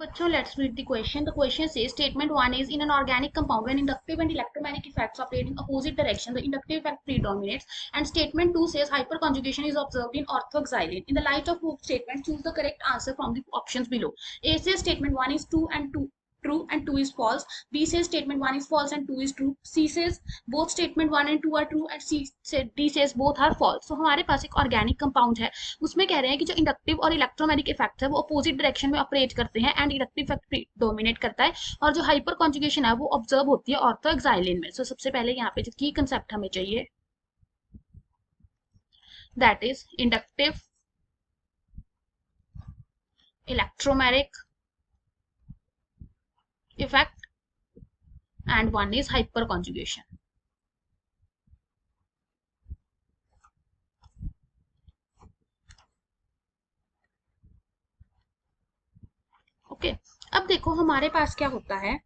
बच्चों, let's read the question. The question says statement 1 is in an organic compound when inductive and electromagnetic effects operate in opposite direction, the inductive effect predominates. And statement 2 says hyperconjugation is observed in orthoxylene. In the light of both statements, choose the correct answer from the options below. A says statement 1 is true and 2 is false. B says statement 1 is false and 2 is true. C says both statement 1 and 2 are true and D says both are false. So हमारे पास एक organic compound है, उसमें कह रहे हैं कि जो inductive और इलेक्ट्रोमैग्नेटिक इफेक्ट है वो अपोजिट डायरेक्शन में ऑपरेट करते हैं एंड इंडक्टिव इफेक्ट डोमिनेट करता है, और जो हाइपर कॉन्जुगेशन है वो ऑब्जर्व होती है ऑर्थोएक्साइलिन में. सो सबसे पहले यहाँ पे जो की कंसेप्ट हमें चाहिए, that is inductive electromagnetic effect and one is hyperconjugation. Okay, अब देखो हमारे पास क्या होता है.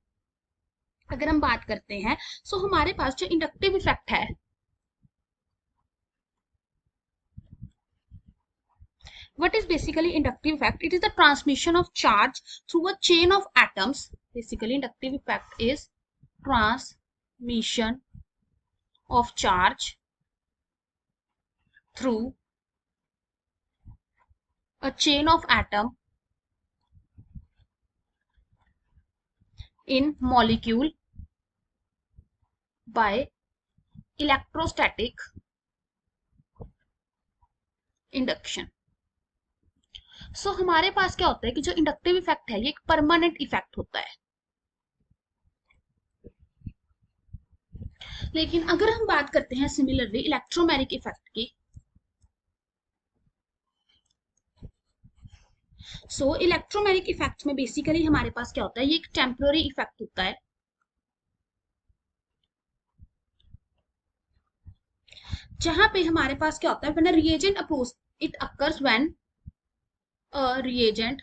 अगर हम बात करते हैं सो हमारे पास जो इंडक्टिव इफेक्ट है, what is basically inductive effect? It is the transmission of charge through a chain of atoms. Basically inductive effect is transmission of charge through a chain of atom in molecule by electrostatic induction. सो हमारे पास क्या होता है कि जो inductive effect है ये एक permanent effect होता है. लेकिन अगर हम बात करते हैं सिमिलरली इलेक्ट्रोमैग्नेटिक इफेक्ट की, सो इलेक्ट्रोमैग्नेटिक इफेक्ट में बेसिकली हमारे पास क्या होता है, ये एक टेम्पररी इफेक्ट होता है. जहां पे हमारे पास क्या होता है, when a reagent approach, it occurs when a reagent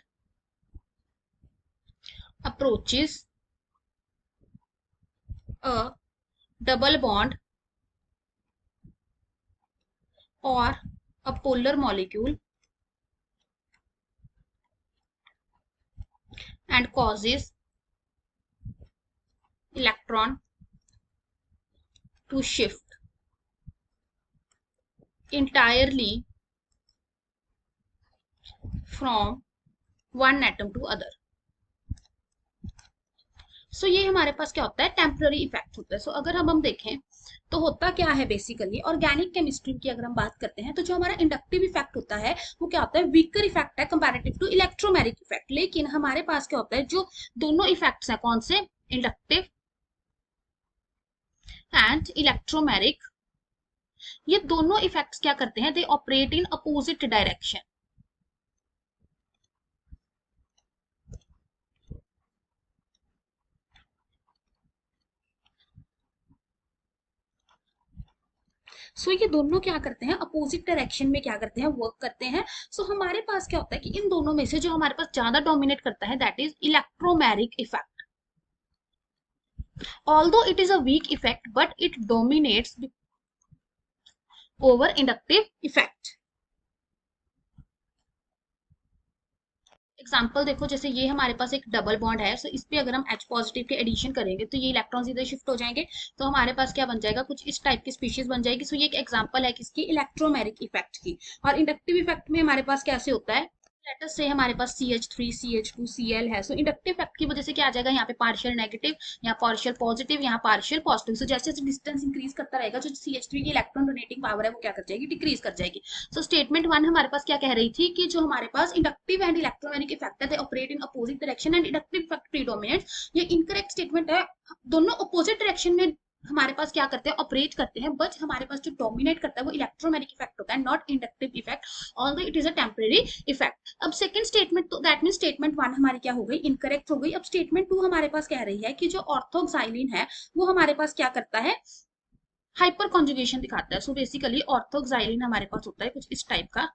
approaches a double bond or a polar molecule and causes electron to shift entirely from one atom to other. सो ये हमारे पास क्या होता है, टेम्पररी इफेक्ट होता है. सो अगर हम देखें तो होता क्या है, बेसिकली ऑर्गेनिक केमिस्ट्री की अगर हम बात करते हैं तो जो हमारा इंडक्टिव इफेक्ट होता है वो क्या होता है, वीकर इफेक्ट है कंपैरेटिव टू इलेक्ट्रोमैग्नेटिक इफेक्ट. लेकिन हमारे पास क्या होता है, जो दोनों इफेक्ट्स हैं, कौन से, इंडक्टिव एंड इलेक्ट्रोमैग्नेटिक, ये दोनों इफेक्ट्स क्या करते हैं, they operate in opposite direction. So ये दोनों क्या करते हैं, अपोजिट डायरेक्शन में क्या करते हैं, वर्क करते हैं. सो हमारे पास क्या होता है कि इन दोनों में से जो हमारे पास ज्यादा डोमिनेट करता है, that is electromagnetic effect. Although it is a weak effect but it dominates over inductive effect. Example देखो, जैसे ये हमारे पास एक डबल बॉन्ड है, सो इस पे अगर हम H पॉजिटिव के एडिशन करेंगे तो ये इलेक्ट्रॉन्स इधर शिफ्ट हो जाएंगे, तो हमारे पास क्या बन जाएगा, कुछ इस टाइप की स्पीशीज बन जाएगी. सो ये एक एग्जांपल है किसकी, इलेक्ट्रोमैग्नेटिक इफेक्ट की. और इंडक्टिव इफेक्ट में हमारे पास कैसे होता है, लेट अस से हमारे पास CH3 CH2 Cl है. सो इंडक्टिव इफेक्ट की वजह से क्या आ जाएगा, यहाँ पे पार्शियल नेगेटिव, यहाँ पार्शियल पॉजिटिव, यहाँ पार्शियल पॉजिटिव. सो जैसे जैसे डिस्टेंस इंक्रीज करता रहेगा, जो CH3 की इलेक्ट्रॉन डोनेटिंग पावर है वो क्या कर जाएगी, डिक्रीज कर जाएगी. सो स्टेटमेंट 1 हमारे पास क्या कह रही थी कि जो हमारे पास इंडक्टिव एंड इलेक्ट्रोमैग्नेटिक इफेक्ट है, they operate in opposite direction and inductive effect predominates. ये इनकरेक्ट स्टेटमेंट है. दोनों अपोजिट डायरेक्शन में हमारे पास क्या करते हैं, ऑपरेट करते हैं, बट हमारे पास जो डोमिनेट करता है वो इलेक्ट्रोमैग्नेटिक इफेक्ट होता है, not inductive effect, although it is a temporary effect. अब सेकंड स्टेटमेंट, तो दैट मींस स्टेटमेंट 1 हमारी क्या हो गई, इनकरेक्ट हो गई. अब स्टेटमेंट 2 हमारे पास कह रही है कि जो ऑर्थोक्साइलिन है वो हमारे पास क्या करता है, हाइपर कॉन्जुगेशन दिखाता है. सो बेसिकली ऑर्थोक्साइलिन हमारे पास होता है कुछ इस टाइप का.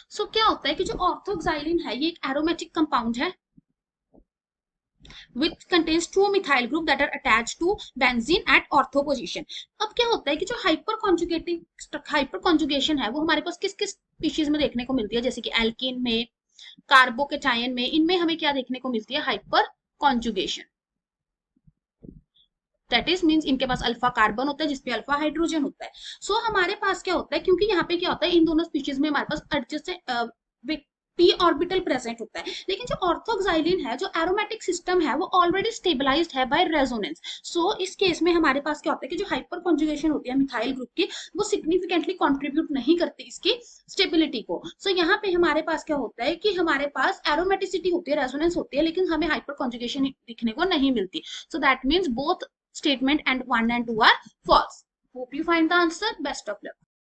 सो क्या होता है कि जो ऑर्थोक्साइलिन है ये एक एरोमेटिक कंपाउंड है which contains two methyl group that are attached to benzene at ortho position. अब क्या होता है कि जो हाइपर कॉन्जुगेशन है वो हमारे पास किस किस स्पीशीज में देखने को मिलती है, जैसे कि एल्कीन में, कार्बोकेटायन में, इनमें हमें क्या देखने को मिलती है, hyper conjugation. That is means इनके पास अल्फा कार्बन होता है जिसपे अल्फा हाइड्रोजन होता है। सो हमारे पास क्या होता है, क्योंकि यहाँ पे क्या होता है, इन दोनों स्पीशीज में हमारे पास एडजस्ट पी ऑर्बिटल प्रेजेंट होता है, लेकिन जो ऑर्थोक्साइलिन है, जो एरोमेटिक सिस्टम है, वो ऑलरेडी स्टेबलाइज्ड है बाय रेजोनेंस। सो इस केस में हमारे पास क्या होता है कि जो हाइपर कॉन्जुगेशन होती है मिथाइल ग्रुप की, वो सिग्निफिकेंटली कंट्रीब्यूट नहीं करती इसकी स्टेबिलिटी को। सो यहाँ पे हमारे पास क्या होता है कि हमारे पास एरोमेटिसिटी होती है, रेजोनेंस होती है, लेकिन हमें हाइपर कॉन्जुगेशन दिखने को नहीं मिलती। So that means both statement and 1 and 2 are false. Hope you find the answer. Best of luck.